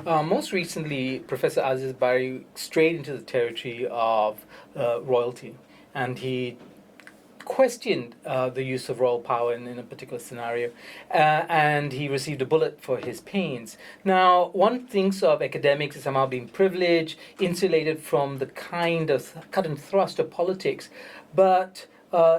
Most recently, Professor Aziz Bari strayed into the territory of royalty, and he questioned the use of royal power in a particular scenario, and he received a bullet for his pains. Now, one thinks of academics as somehow being privileged, insulated from the kind of cut and thrust of politics, but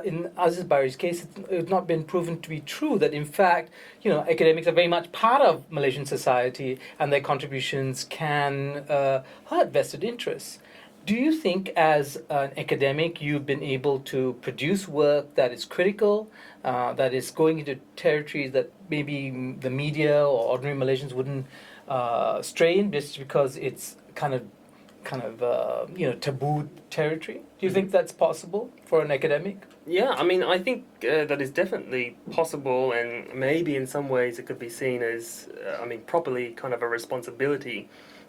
in Aziz Bari's case, it's not been proven to be true. That in fact, academics are very much part of Malaysian society, and their contributions can hurt vested interests. Do you think, as an academic, you've been able to produce work that is critical, that is going into territories that maybe the media or ordinary Malaysians wouldn't stray in, just because it's kind of taboo territory? Do you think that's possible for an academic? Yeah, I mean, I think that is definitely possible, and maybe in some ways it could be seen as, properly kind of a responsibility.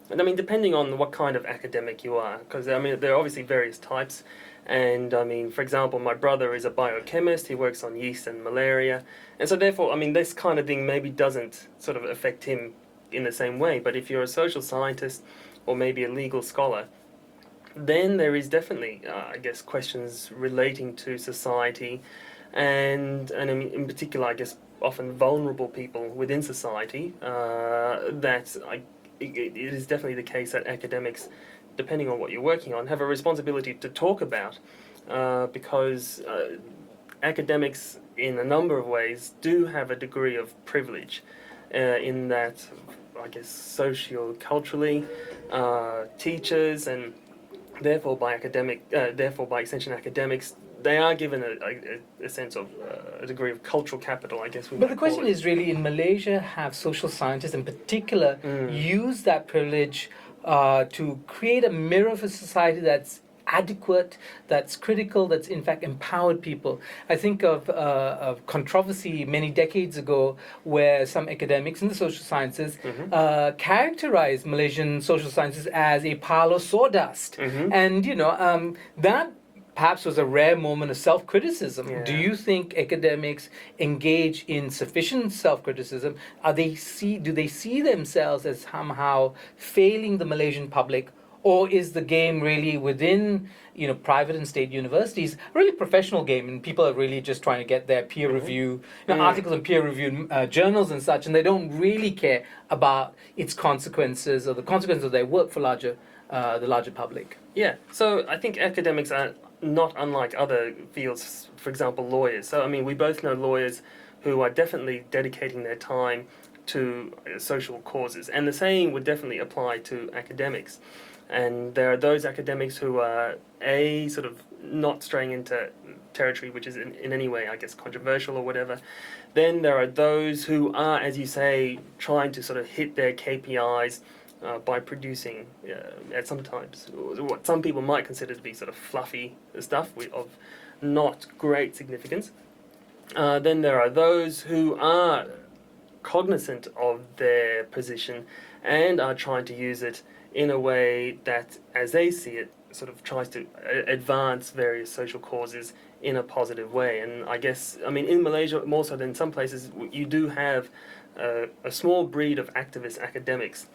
And I mean, depending on what kind of academic you are, because I mean, there are obviously various types. And I mean, for example, my brother is a biochemist, he works on yeast and malaria. And so therefore, I mean, this kind of thing maybe doesn't sort of affect him in the same way. But if you're a social scientist or maybe a legal scholar, then there is definitely, I guess, questions relating to society and in particular, I guess, often vulnerable people within society it is definitely the case that academics, depending on what you're working on, have a responsibility to talk about because academics, in a number of ways, do have a degree of privilege in that, I guess, socio-culturally, teachers and therefore by extension academics, they are given a sense of a degree of cultural capital, I guess. But the question is really, in Malaysia, have social scientists in particular used that privilege to create a mirror for society that's adequate, that's critical, that's in fact empowered people? I think of controversy many decades ago where some academics in the social sciences characterized Malaysian social sciences as a pile of sawdust. And, that perhaps was a rare moment of self-criticism. Yeah. Do you think academics engage in sufficient self-criticism? Do they see themselves as somehow failing the Malaysian public, or is the game really within private and state universities a really professional game, and people are really just trying to get their peer review articles and peer reviewed journals and such, and they don't really care about its consequences or the consequences of their work for the larger public? Yeah, so I think academics are not unlike other fields, for example, lawyers. So, I mean, we both know lawyers who are definitely dedicating their time to social causes, and the same would definitely apply to academics. And there are those academics who are, sort of not straying into territory which is in any way, I guess, controversial or whatever. Then there are those who are, as you say, trying to sort of hit their KPIs by producing, at sometimes, what some people might consider to be sort of fluffy stuff of not great significance. Then there are those who are cognizant of their position and are trying to use it in a way that, as they see it, sort of tries to advance various social causes in a positive way. And I guess, I mean, in Malaysia, more so than some places, you do have a small breed of activist academics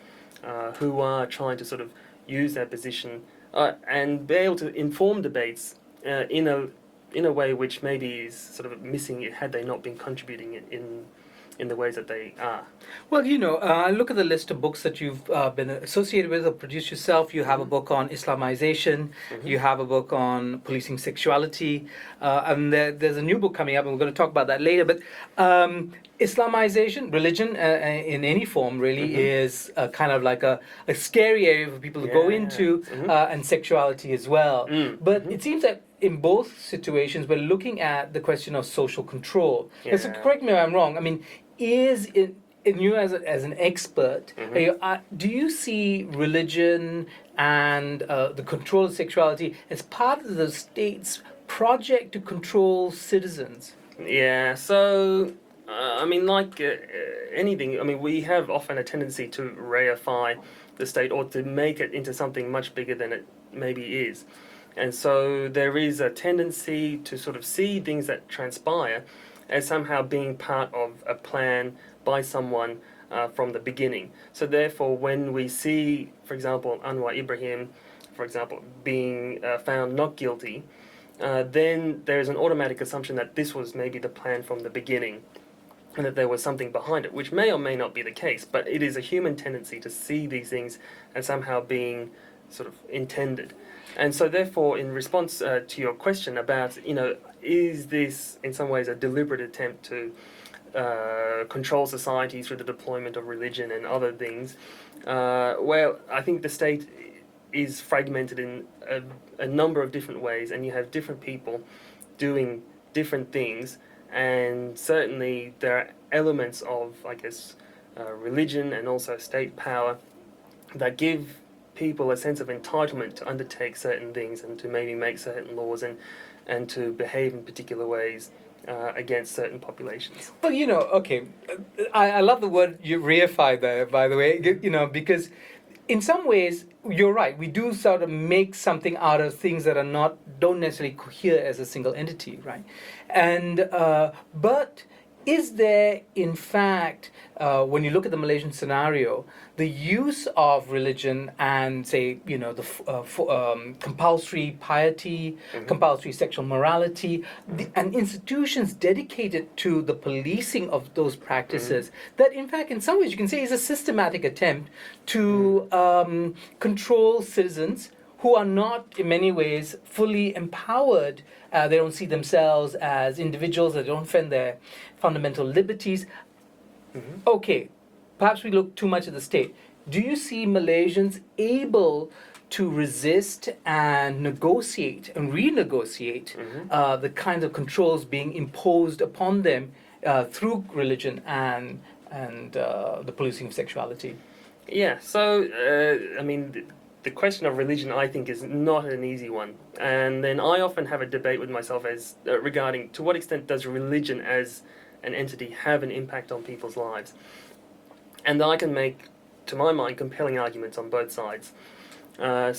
who are trying to sort of use their position and be able to inform debates in a way which maybe is sort of missing it had they not been contributing in the ways that they are. Well, look at the list of books that you've been associated with or produced yourself. You have a book on Islamization, you have a book on policing sexuality, and there's a new book coming up, and we're going to talk about that later. But Islamization, religion in any form, really is kind of like a scary area for people to go into, and sexuality as well. But it seems that in both situations, we're looking at the question of social control. Yeah. So correct me if I'm wrong. I mean, in you as an expert, do you see religion and the control of sexuality as part of the state's project to control citizens? Yeah, so, I mean, like anything, I mean, we have often a tendency to reify the state or to make it into something much bigger than it maybe is. And so there is a tendency to sort of see things that transpire as somehow being part of a plan by someone from the beginning. So therefore, when we see, for example, Anwar Ibrahim, for example, being found not guilty, then there's an automatic assumption that this was maybe the plan from the beginning, and that there was something behind it, which may or may not be the case, but it is a human tendency to see these things as somehow being sort of intended. And so therefore, in response to your question about, is this in some ways a deliberate attempt to control society through the deployment of religion and other things, well, I think the state is fragmented in a number of different ways, and you have different people doing different things, and certainly there are elements of, I guess, religion and also state power that give people a sense of entitlement to undertake certain things and to maybe make certain laws and to behave in particular ways against certain populations. Well, okay, I love the word you reify there, by the way, because in some ways, you're right, we do sort of make something out of things that don't necessarily cohere as a single entity, right? And, but is there, in fact, when you look at the Malaysian scenario, the use of religion and, say, compulsory piety, compulsory sexual morality, and institutions dedicated to the policing of those practices, that, in fact, in some ways, you can say is a systematic attempt to control citizens who are not, in many ways, fully empowered. They don't see themselves as individuals, they don't defend their fundamental liberties. Okay, perhaps we look too much at the state. Do you see Malaysians able to resist and negotiate and renegotiate the kinds of controls being imposed upon them through religion and the policing of sexuality? Yeah, so, the question of religion, I think, is not an easy one. And then I often have a debate with myself as regarding to what extent does religion as an entity have an impact on people's lives. And I can make, to my mind, compelling arguments on both sides. But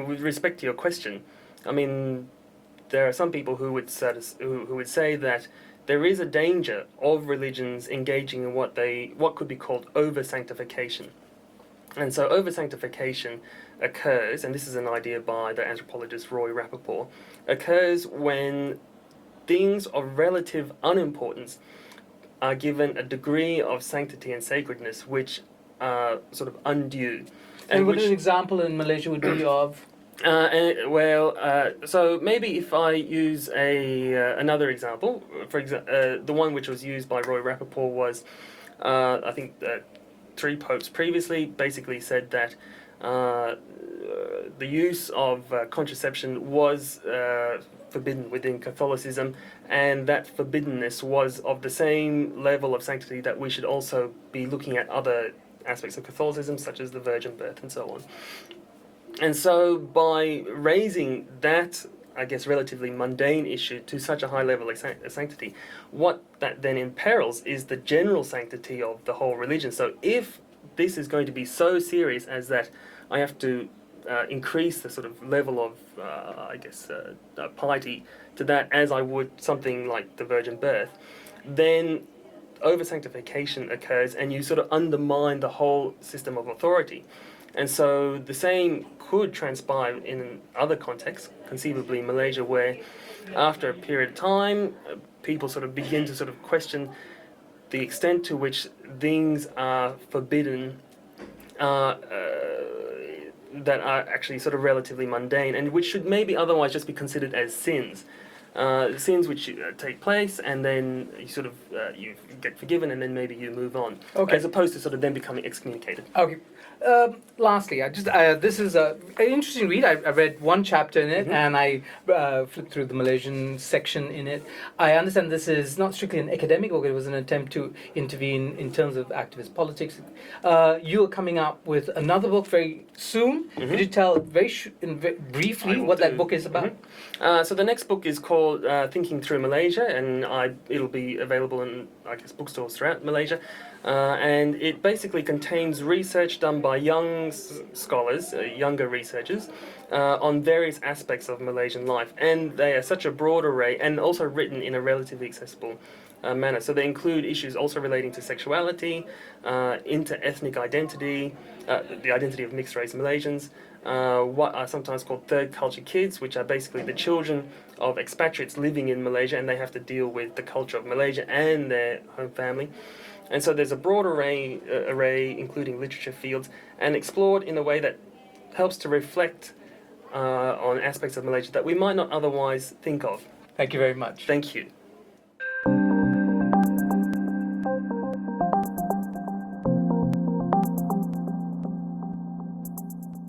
with respect to your question, there are some people who would say that there is a danger of religions engaging in what could be called over-sanctification. And so over-sanctification occurs, and this is an idea by the anthropologist Roy Rappaport, occurs when things of relative unimportance are given a degree of sanctity and sacredness which are sort of undue. And what an example in Malaysia would be of? So maybe if I use another example, the one which was used by Roy Rappaport was, I think, three popes previously basically said that the use of contraception was forbidden within Catholicism, and that forbiddenness was of the same level of sanctity that we should also be looking at other aspects of Catholicism, such as the virgin birth and so on. And so by raising that, I guess, relatively mundane issue to such a high level of sanctity, what that then imperils is the general sanctity of the whole religion. So if this is going to be so serious as that I have to increase the sort of level of, piety to that as I would something like the virgin birth, then over-sanctification occurs and you sort of undermine the whole system of authority. And so the same could transpire in other contexts, conceivably Malaysia, where after a period of time, people sort of begin to sort of question the extent to which things are forbidden that are actually sort of relatively mundane and which should maybe otherwise just be considered as sins. Sins which take place and then you sort of you get forgiven and then maybe you move on, as opposed to sort of then becoming excommunicated. Okay. Lastly, this is an interesting read. I read one chapter in it, and I flipped through the Malaysian section in it. I understand this is not strictly an academic book. It was an attempt to intervene in terms of activist politics. You are coming up with another book very soon. Could you tell briefly what that book is about? So the next book is called Through Malaysia, and it'll be available in, I guess, bookstores throughout Malaysia. And it basically contains research done by young scholars, younger researchers, on various aspects of Malaysian life. And they are such a broad array and also written in a relatively accessible manner. So they include issues also relating to sexuality, inter-ethnic identity, the identity of mixed-race Malaysians, what are sometimes called third-culture kids, which are basically the children of expatriates living in Malaysia, and they have to deal with the culture of Malaysia and their home family. And so there's a broad array including literature fields, and explored in a way that helps to reflect on aspects of Malaysia that we might not otherwise think of. Thank you very much. Thank you.